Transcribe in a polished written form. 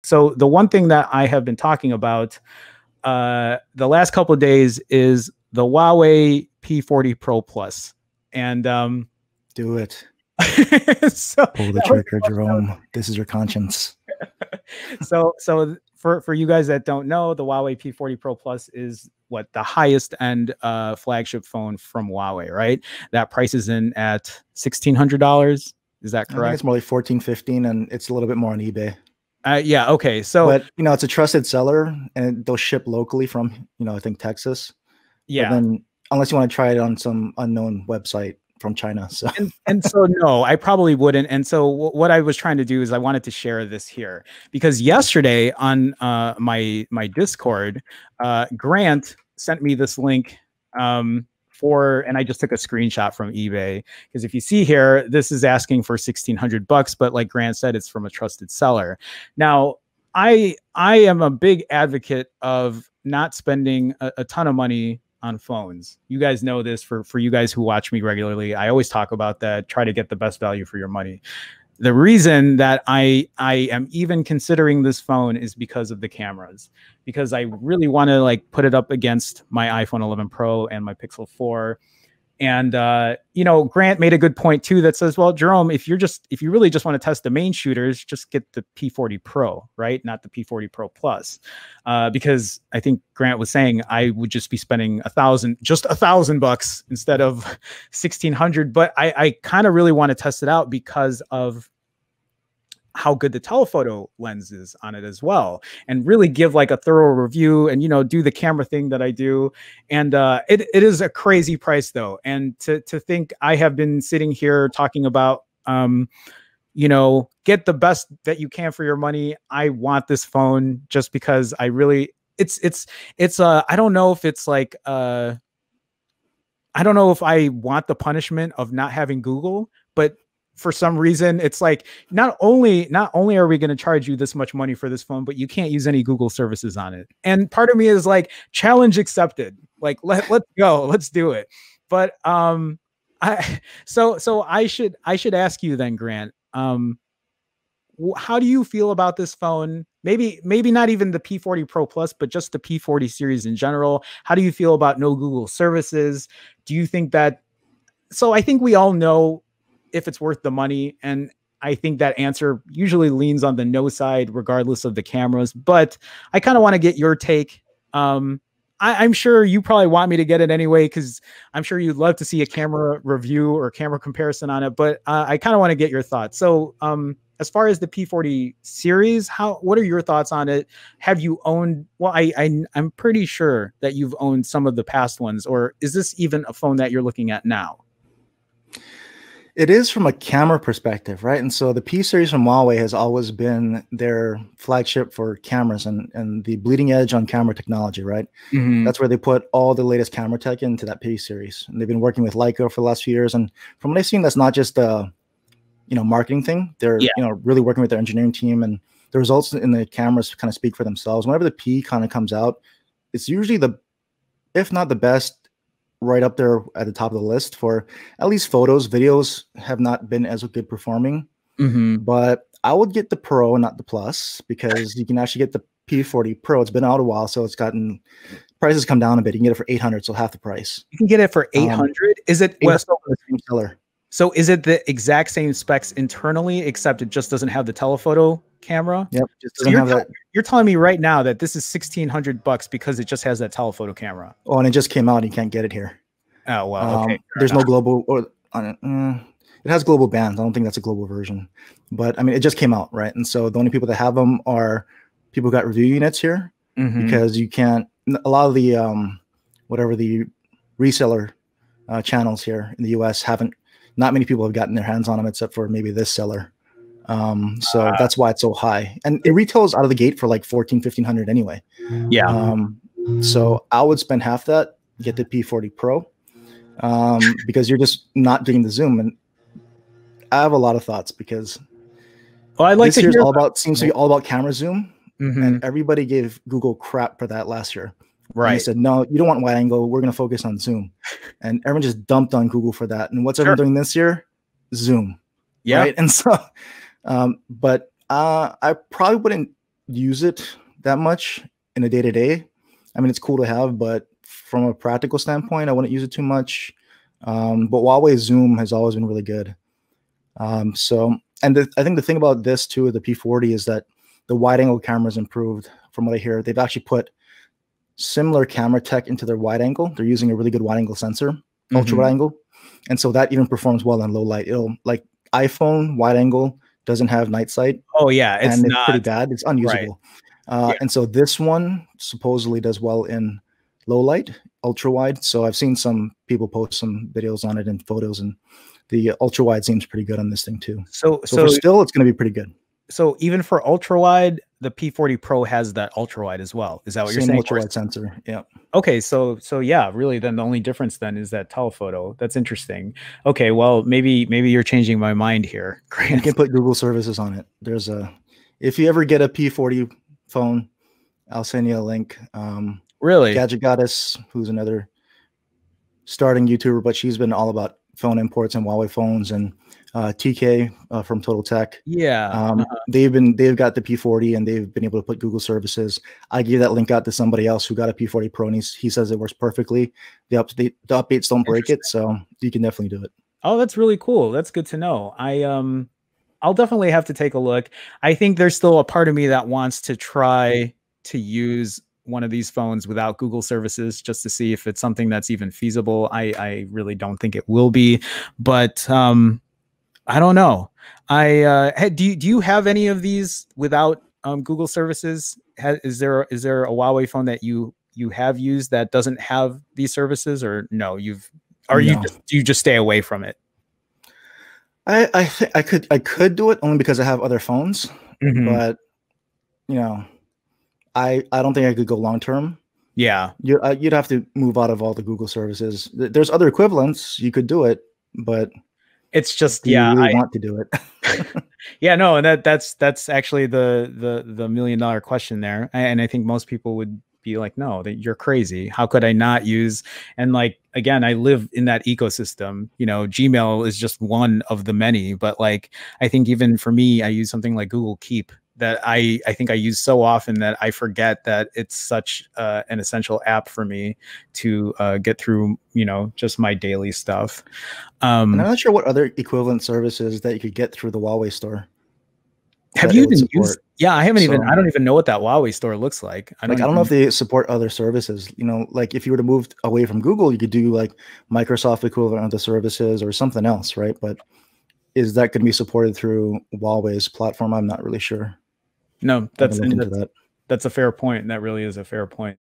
So the one thing that I have been talking about the last couple of days is the Huawei P40 Pro Plus. And do it. So pull the trigger, Jerome. This is your conscience. So for you guys that don't know, the Huawei P40 Pro Plus is what the highest end flagship phone from Huawei, right? That price is in at $1,600. Is that correct? I think it's more like 14, 15, and it's a little bit more on eBay. Yeah. Okay. So, but you know, it's a trusted seller, and they'll ship locally from, you know, I think Texas. Yeah. But then, unless you want to try it on some unknown website from China. So and so no, I probably wouldn't. And so what I was trying to do is I wanted to share this here because yesterday on my Discord, Grant sent me this link and I just took a screenshot from eBay because if you see here, this is asking for $1,600, but like Grant said, it's from a trusted seller. Now, I am a big advocate of not spending a ton of money on phones. You guys know this. For you guys who watch me regularly, I always talk about that. Try to get the best value for your money. The reason that I am even considering this phone is because of the cameras, because I really want to like put it up against my iPhone 11 Pro and my Pixel 4. And, you know, Grant made a good point too, that says, well, Jerome, if you really just want to test the main shooters, just get the P40 Pro, right? Not the P40 Pro Plus. Because I think Grant was saying I would just be spending $1,000 instead of 1,600. But I kind of really want to test it out because of how good the telephoto lens is on it as well, and really give like a thorough review and, you know, do the camera thing that I do. And it is a crazy price though. And to think I have been sitting here talking about, you know, get the best that you can for your money. I want this phone just because I really, it's I don't know if it's like, I don't know if I want the punishment of not having Google, but for some reason, it's like not only are we going to charge you this much money for this phone, but you can't use any Google services on it. And part of me is like, challenge accepted. Like let's go, let's do it. But so I should ask you then, Grant. How do you feel about this phone? Maybe not even the P40 Pro Plus, but just the P40 series in general. How do you feel about no Google services? Do you think that? So I think we all know if it's worth the money. And I think that answer usually leans on the no side, regardless of the cameras. But I kind of want to get your take. I'm sure you probably want me to get it anyway, because I'm sure you'd love to see a camera review or camera comparison on it. But I kind of want to get your thoughts. So as far as the P40 series, what are your thoughts on it? Have you owned? Well, I'm pretty sure that you've owned some of the past ones, or is this even a phone that you're looking at now? It is from a camera perspective, right? And so the P series from Huawei has always been their flagship for cameras and the bleeding edge on camera technology, right? Mm-hmm. That's where they put all the latest camera tech into that P series. And they've been working with Leica for the last few years. And from what I've seen, that's not just a, you know, marketing thing. They're, you know, really working with their engineering team, and the results in the cameras kind of speak for themselves. Whenever the P kind of comes out, it's usually if not the best, right up there at the top of the list for at least photos. Videos have not been as good performing, but I would get the Pro and not the Plus, because you can actually get the P40 Pro. It's been out a while, so it's gotten prices come down a bit. You can get it for 800, so half the price. You can get it for 800. Is it the same seller? So is it the exact same specs internally, except it just doesn't have the telephoto camera? Yep. Just doesn't have that. You're telling me right now that this is $1,600 because it just has that telephoto camera. Oh, and it just came out and you can't get it here. Oh, well, okay. There's no global, or it has global bands. I don't think that's a global version, but I mean, it just came out, right? And so the only people that have them are people who got review units here, because you can't, a lot of the, whatever the reseller channels here in the US not many people have gotten their hands on them except for maybe this seller. So that's why it's so high, and it retails out of the gate for like 1,400-1,500 anyway. Yeah. So I would spend half that, get the P40 Pro, because you're just not getting the zoom. And I have a lot of thoughts, because this year's seems to be all about camera zoom, and everybody gave Google crap for that last year. Right. And they said, no, you don't want wide angle. We're going to focus on zoom. And everyone just dumped on Google for that. And what's everyone doing this year? Zoom. Yeah. Right. And so, but I probably wouldn't use it that much in a day-to-day. I mean, it's cool to have, but from a practical standpoint, I wouldn't use it too much. But Huawei Zoom has always been really good. I think the thing about this too, the P40, is that the wide angle camera's improved. From what I hear, they've actually put similar camera tech into their wide angle. They're using a really good wide angle sensor, ultra wide angle. And so that even performs well on low light. It'll, like, iPhone wide angle doesn't have night sight. Oh yeah, it's and it's pretty bad. It's unusable. Right. And so this one supposedly does well in low light, ultra wide. So I've seen some people post some videos on it and photos, and the ultra wide seems pretty good on this thing too. So for still, it's going to be pretty good. So even for ultra wide, the P40 Pro has that ultra wide as well. Is that what you're saying? Ultra wide sensor. Yeah. Okay. So yeah, really, then the only difference then is that telephoto. That's interesting. Okay. Well, maybe you're changing my mind here. Grant. You can put Google services on it. There's if you ever get a P40 phone, I'll send you a link. Really? Gadget Goddess, who's another starting YouTuber, but she's been all about phone imports and Huawei phones, and TK from Total Tech. Yeah. They've got the P40 and they've been able to put Google services. I gave that link out to somebody else who got a P40 Pro, and he says it works perfectly. The updates don't break it, so you can definitely do it. Oh, that's really cool. That's good to know. I'll definitely have to take a look. I think there's still a part of me that wants to try to use one of these phones without Google services, just to see if it's something that's even feasible. I really don't think it will be, but I don't know. Do you have any of these without Google services? Is there a Huawei phone that you have used that doesn't have these services, or no? You just stay away from it? I could do it only because I have other phones, but I don't think I could go long term. Yeah, you'd have to move out of all the Google services. There's other equivalents. You could do it, but it's just, you really want to do it. Yeah, no, and that's actually the $1 million question there. And I think most people would be like, no, that you're crazy. How could I not use? And like, again, I live in that ecosystem. Gmail is just one of the many, but like, I think even for me, I use something like Google Keep that I think I use so often that I forget that it's such an essential app for me to get through, just my daily stuff. And I'm not sure what other equivalent services that you could get through the Huawei store. Have you even used? Yeah, I haven't I don't even know what that Huawei store looks like. I don't know if they support other services. Like if you were to move away from Google, you could do like Microsoft equivalent of the services or something else, right? But is that going to be supported through Huawei's platform? I'm not really sure. No, that's a fair point. That really is a fair point.